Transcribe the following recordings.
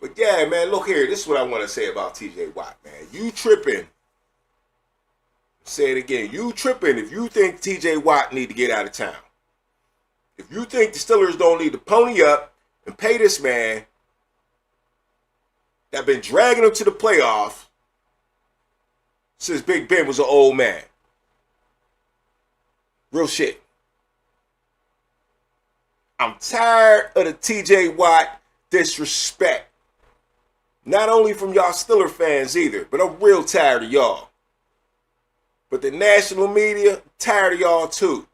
But yeah, man, look here. This is what I want to say about TJ Watt, man. You tripping. Say it again. You tripping if you think TJ Watt need to get out of town. If you think the Steelers don't need to pony up and pay this man that been dragging them to the playoffs since Big Ben was an old man. Real shit. I'm tired of the TJ Watt disrespect. Not only from y'all Steeler fans either, but I'm real tired of y'all. But the national media, tired of y'all too.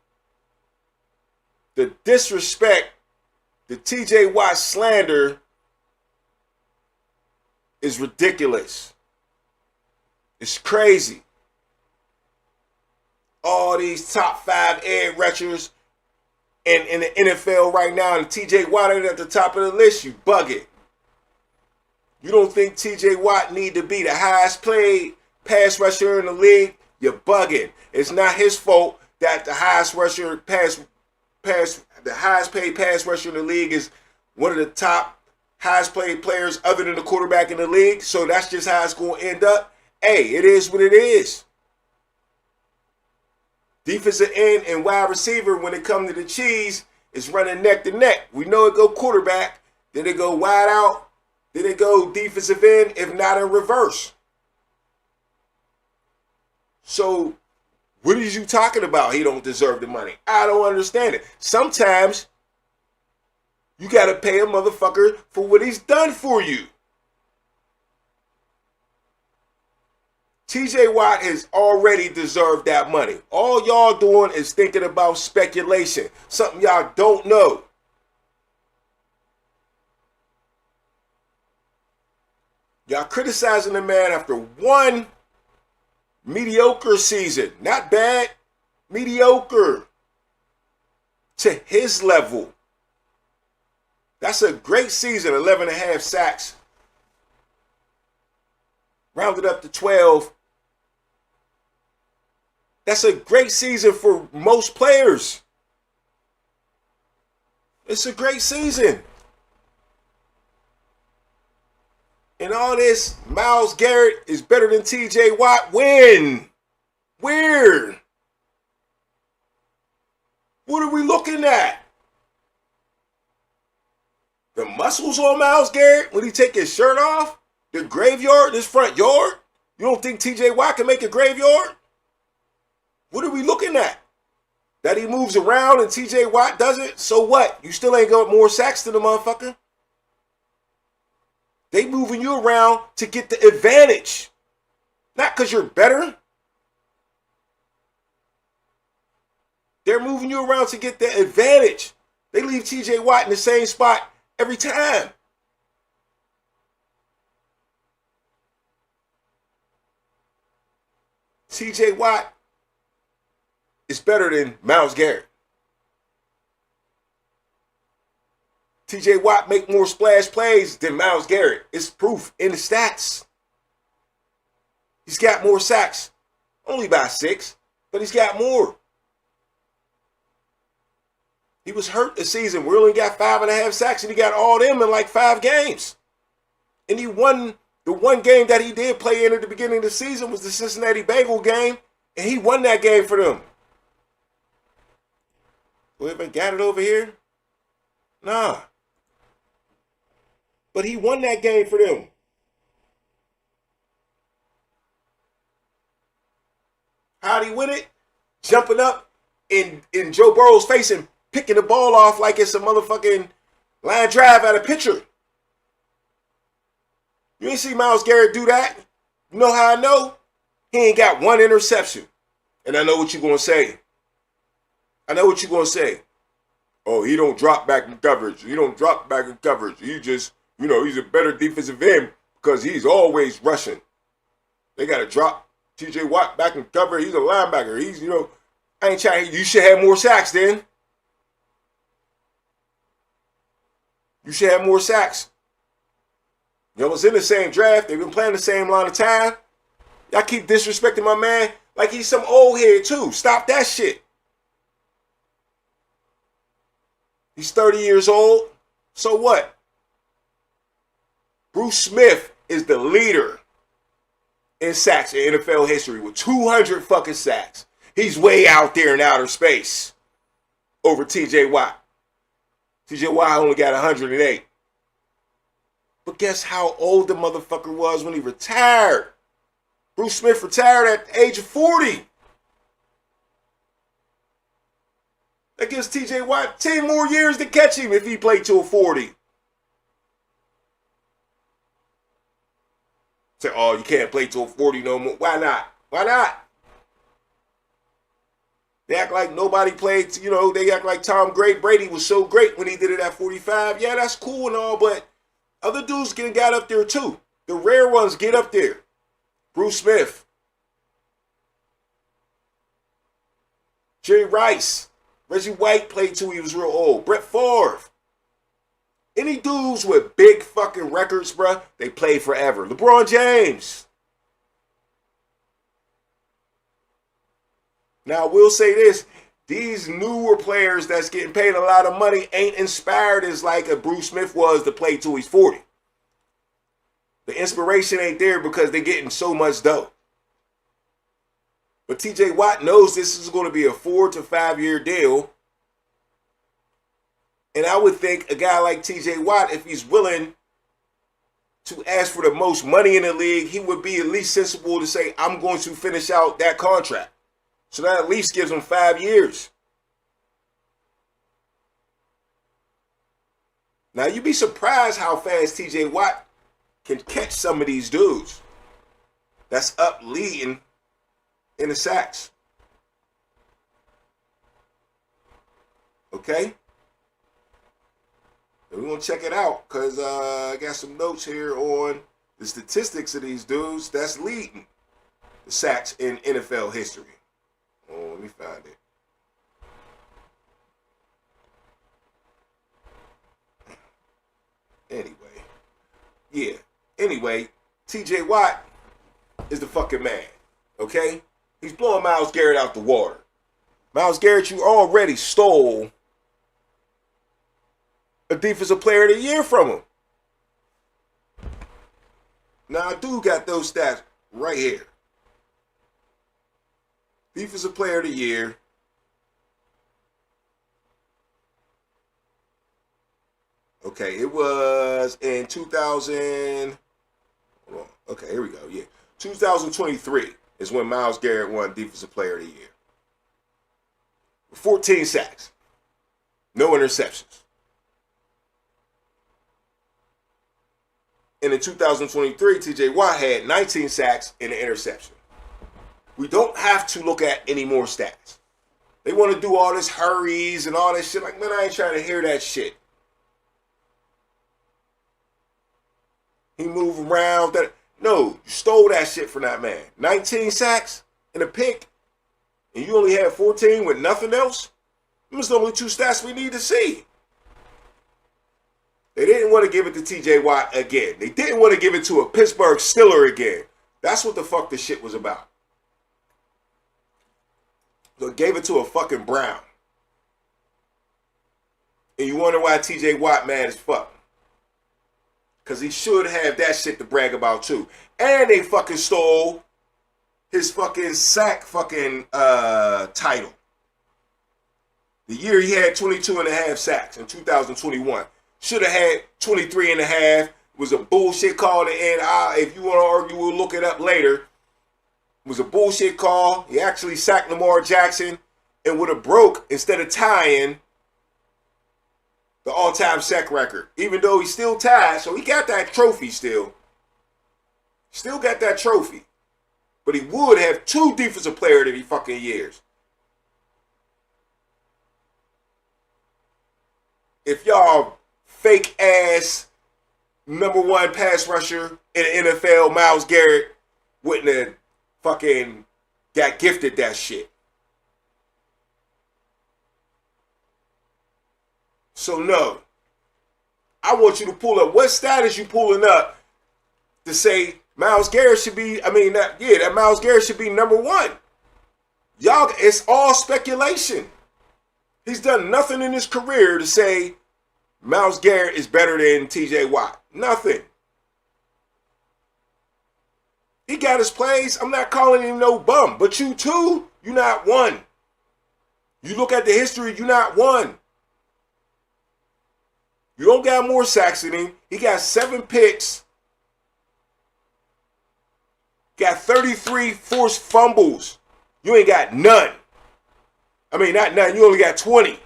The disrespect, the TJ Watt slander is ridiculous. It's crazy. All these top 5 edge rushers in the NFL right now, and TJ Watt ain't at the top of the list, you bugging. You don't think TJ Watt need to be the highest paid pass rusher in the league? You're bugging. It's not his fault that the highest paid pass rusher in the league is one of the top highest paid players other than the quarterback in the league. So that's just how it's going to end up. Hey, it is what it is. Defensive end and wide receiver, when it comes to the cheese, is running neck to neck. We know it go quarterback, then it go wide out, then it go defensive end, if not in reverse. So, what is you talking about? He don't deserve the money. I don't understand it. Sometimes, you got to pay a motherfucker for what he's done for you. TJ Watt has already deserved that money. All y'all doing is thinking about speculation. Something y'all don't know. Y'all criticizing the man after one mediocre season. Not bad. Mediocre. To his level. That's a great season. 11.5 sacks. Rounded up to 12. That's a great season for most players. It's a great season. And all this, Myles Garrett is better than TJ Watt. When? Where? What are we looking at? The muscles on Myles Garrett when he take his shirt off? The graveyard, this front yard? You don't think TJ Watt can make a graveyard? What are we looking at? That he moves around and TJ Watt doesn't? So what? You still ain't got more sacks than the motherfucker? They moving you around to get the advantage. Not because you're better. They're moving you around to get the advantage. They leave TJ Watt in the same spot every time. TJ Watt is better than Myles Garrett. TJ Watt make more splash plays than Myles Garrett. It's proof in the stats. He's got more sacks. Only by 6, but he's got more. He was hurt this season. We only got 5.5 sacks, and he got all them in like 5 games. And he won the one game that he did play in at the beginning of the season was the Cincinnati Bengals game, and he won that game for them. We haven't got it over here? Nah. But he won that game for them. How'd he win it? Jumping up in Joe Burrow's face and picking the ball off like it's a motherfucking line drive at a pitcher. You ain't see Myles Garrett do that. You know how I know? He ain't got one interception. And I know what you're going to say. I know what you're going to say. Oh, he don't drop back in coverage. He don't drop back in coverage. He just, he's a better defensive end because he's always rushing. They got to drop TJ Watt back in cover. He's a linebacker. He's, I ain't trying. You should have more sacks then. You should have more sacks. It's in the same draft. They've been playing the same line of time. Y'all keep disrespecting my man like he's some old head too. Stop that shit. He's 30 years old. So what? Bruce Smith is the leader in sacks in NFL history with 200 fucking sacks. He's way out there in outer space over TJ Watt. TJ Watt only got 108. But guess how old the motherfucker was when he retired? Bruce Smith retired at the age of 40. That gives TJ Watt 10 more years to catch him if he played till 40. Say, oh, you can't play till 40 no more. Why not? Why not? They act like nobody played, they act like Tom Brady was so great when he did it at 45. Yeah, that's cool and all, but other dudes got up there too. The rare ones get up there. Bruce Smith. Jerry Rice. Reggie White played till he was real old. Brett Favre. Any dudes with big fucking records, bruh, they play forever. LeBron James. Now, I will say this. These newer players that's getting paid a lot of money ain't inspired as like a Bruce Smith was to play till he's 40. The inspiration ain't there because they're getting so much dough. But TJ Watt knows this is going to be a 4 to 5 year deal. And I would think a guy like TJ Watt, if he's willing to ask for the most money in the league, he would be at least sensible to say, I'm going to finish out that contract. So that at least gives him 5 years. Now, you'd be surprised how fast TJ Watt can catch some of these dudes that's up leading in the sacks. Okay? And we're going to check it out because I got some notes here on the statistics of these dudes that's leading the sacks in NFL history. Oh, let me find it. Anyway, TJ Watt is the fucking man, okay? He's blowing Myles Garrett out the water. Myles Garrett, you already stole a Defensive Player of the Year from him. Now, I do got those stats right here. Defensive Player of the Year. Okay, it was in 2000. Hold on. Okay, here we go. Yeah. 2023 is when Myles Garrett won Defensive Player of the Year. 14 sacks. No interceptions. And in 2023, TJ Watt had 19 sacks and an interception. We don't have to look at any more stats. They want to do all this hurries and all that shit. Like, man, I ain't trying to hear that shit. He moved around. No, you stole that shit from that man. 19 sacks and a pick, and you only had 14 with nothing else? Those are the only two stats we need to see. They didn't want to give it to TJ Watt again. They didn't want to give it to a Pittsburgh Steeler again. That's what the fuck this shit was about. So gave it to a fucking Brown. And you wonder why TJ Watt mad as fuck. Because he should have that shit to brag about too. And they fucking stole his fucking sack fucking title. The year he had 22 and a half sacks in 2021. Should have had 23 and a half. It was a bullshit call to end. If you want to argue, we'll look it up later. It was a bullshit call. He actually sacked Lamar Jackson and would have broke, instead of tying, the all-time sack record. Even though he still tied, so he got that trophy still. Still got that trophy. But he would have 2 Defensive Player of the fucking years. If y'all fake ass #1 pass rusher in the NFL, Myles Garrett, wouldn't have fucking got gifted that shit. So no. I want you to pull up. What status you pulling up to say Myles Garrett should be, that Myles Garrett should be #1. Y'all, it's all speculation. He's done nothing in his career to say Myles Garrett is better than TJ Watt. Nothing. He got his plays. I'm not calling him no bum. But you too, you not one. You look at the history, you not one. You don't got more sacks than him. He got 7 picks. Got 33 forced fumbles. You ain't got none. I mean, not none. You only got 20.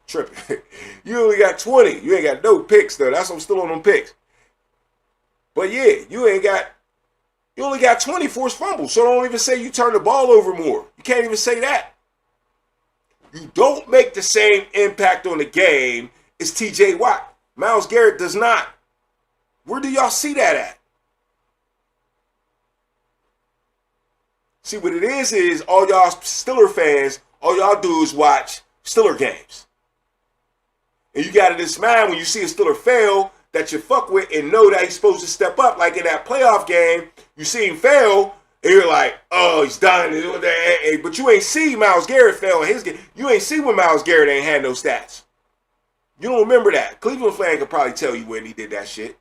Tripping. You only got 20. You ain't got no picks, though. That's why I'm still on them picks. But yeah, you only got 20 forced fumbles. So don't even say you turn the ball over more. You can't even say that. You don't make the same impact on the game as TJ Watt. Myles Garrett does not. Where do y'all see that at? See, what it is all y'all Steeler fans, all y'all do is watch Steeler games. And you got it in this mind when you see a Steeler fail that you fuck with and know that he's supposed to step up. Like in that playoff game, you see him fail, and you're like, oh, he's done. But you ain't see Myles Garrett fail in his game. You ain't see when Myles Garrett ain't had no stats. You don't remember that. Cleveland fan could probably tell you when he did that shit.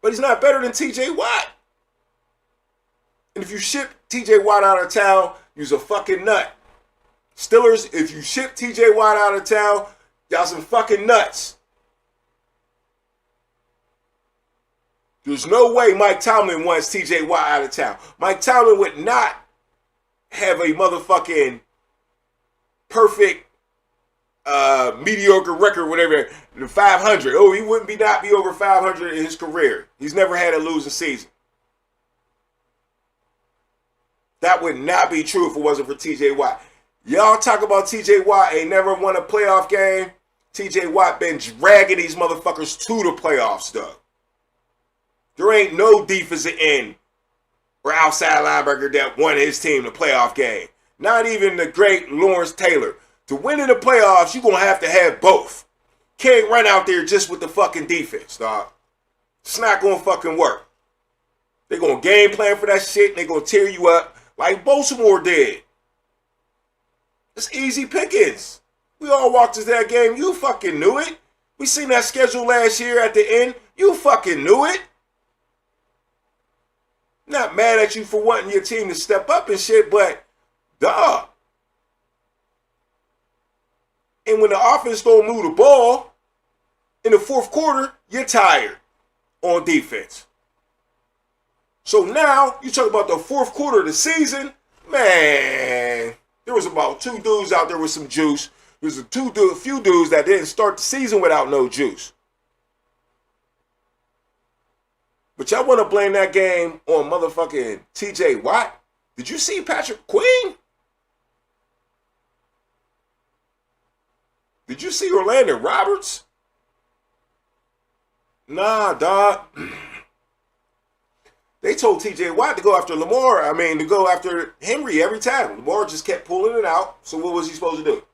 But he's not better than TJ Watt. And if you ship TJ Watt out of town, you's a fucking nut. Steelers, if you ship TJ Watt out of town, y'all some fucking nuts. There's no way Mike Tomlin wants TJ Watt out of town. Mike Tomlin would not have a motherfucking perfect mediocre record, whatever, 500. Oh, he wouldn't not be over 500 in his career. He's never had a losing season. That would not be true if it wasn't for TJ Watt. Y'all talk about TJ Watt ain't never won a playoff game. TJ Watt been dragging these motherfuckers to the playoffs, though. There ain't no defensive end or outside linebacker that won his team the playoff game. Not even the great Lawrence Taylor. To win in the playoffs, you're going to have both. Can't run out there just with the fucking defense, dog. It's not going to fucking work. They're going to game plan for that shit, and they're going to tear you up like Baltimore did. It's easy pickings. We all walked into that game. You fucking knew it. We seen that schedule last year at the end. You fucking knew it. Not mad at you for wanting your team to step up and shit, but dog. And when the offense don't move the ball in the fourth quarter, you're tired on defense. So now you talk about the fourth quarter of the season, man. There was about 2 dudes out there with some juice. There's a few dudes that didn't start the season without no juice. But y'all want to blame that game on motherfucking TJ Watt? Did you see Patrick Queen? Did you see Orlando Roberts? Nah, dog. They told TJ Watt to go after to go after Henry every time. Lamar just kept pulling it out. So what was he supposed to do?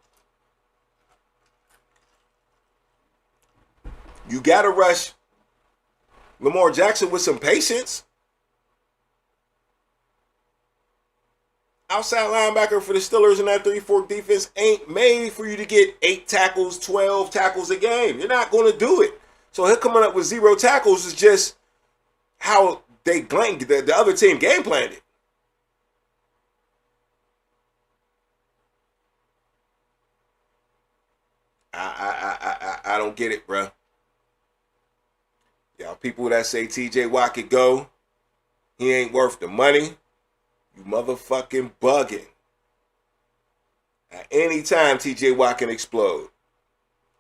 You got to rush Lamar Jackson with some patience. Outside linebacker for the Steelers in that 3-4 defense ain't made for you to get 8 tackles, 12 tackles a game. You're not going to do it. So him coming up with 0 tackles is just how the other team game planned it. I don't get it, bro. Y'all people that say TJ Watt could go, he ain't worth the money. You motherfucking bugging. At any time, TJ Watt can explode.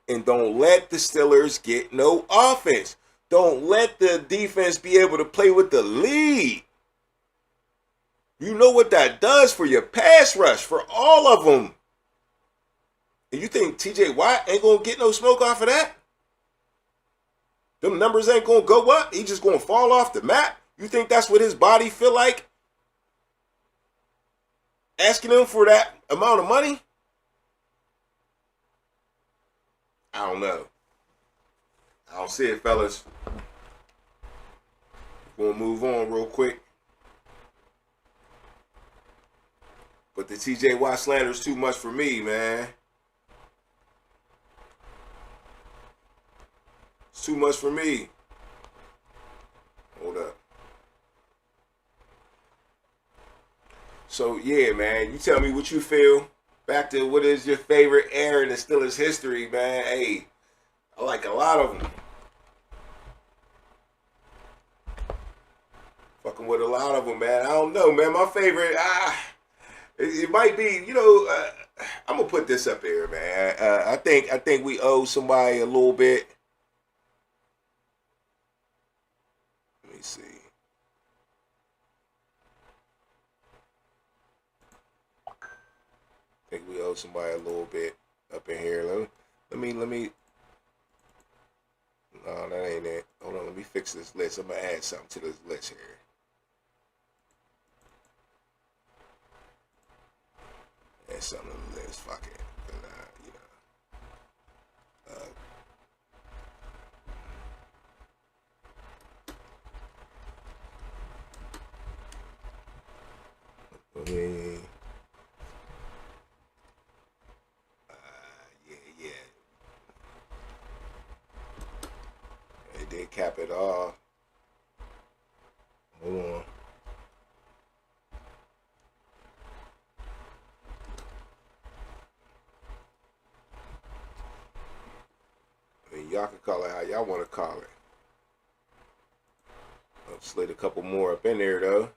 And don't let the Steelers get no offense. Don't let the defense be able to play with the lead. You know what that does for your pass rush, for all of them. And you think TJ Watt ain't going to get no smoke off of that? Them numbers ain't going to go up? He just going to fall off the map? You think that's what his body feel like? Asking him for that amount of money? I don't know. I don't see it, fellas. We'll move on real quick. But the TJ Watt slander is too much for me, man. It's too much for me. Hold up. So yeah, man, you tell me what you feel. Back to what is your favorite era in the Steelers history, man. Hey, I like a lot of them. Fucking with a lot of them, man. I don't know, man. My favorite, it might be, I'm gonna put this up here, man. I think we owe somebody a little bit. Let me see. I think we owe somebody a little bit up in here. Let me. No, that ain't it. Hold on, let me fix this list. I'm gonna add something to this list here. Add something to the list. Fuck it. Okay. Yeah. It did cap it off. Hold on. I mean, y'all can call it how y'all want to call it. I'll slid a couple more up in there though.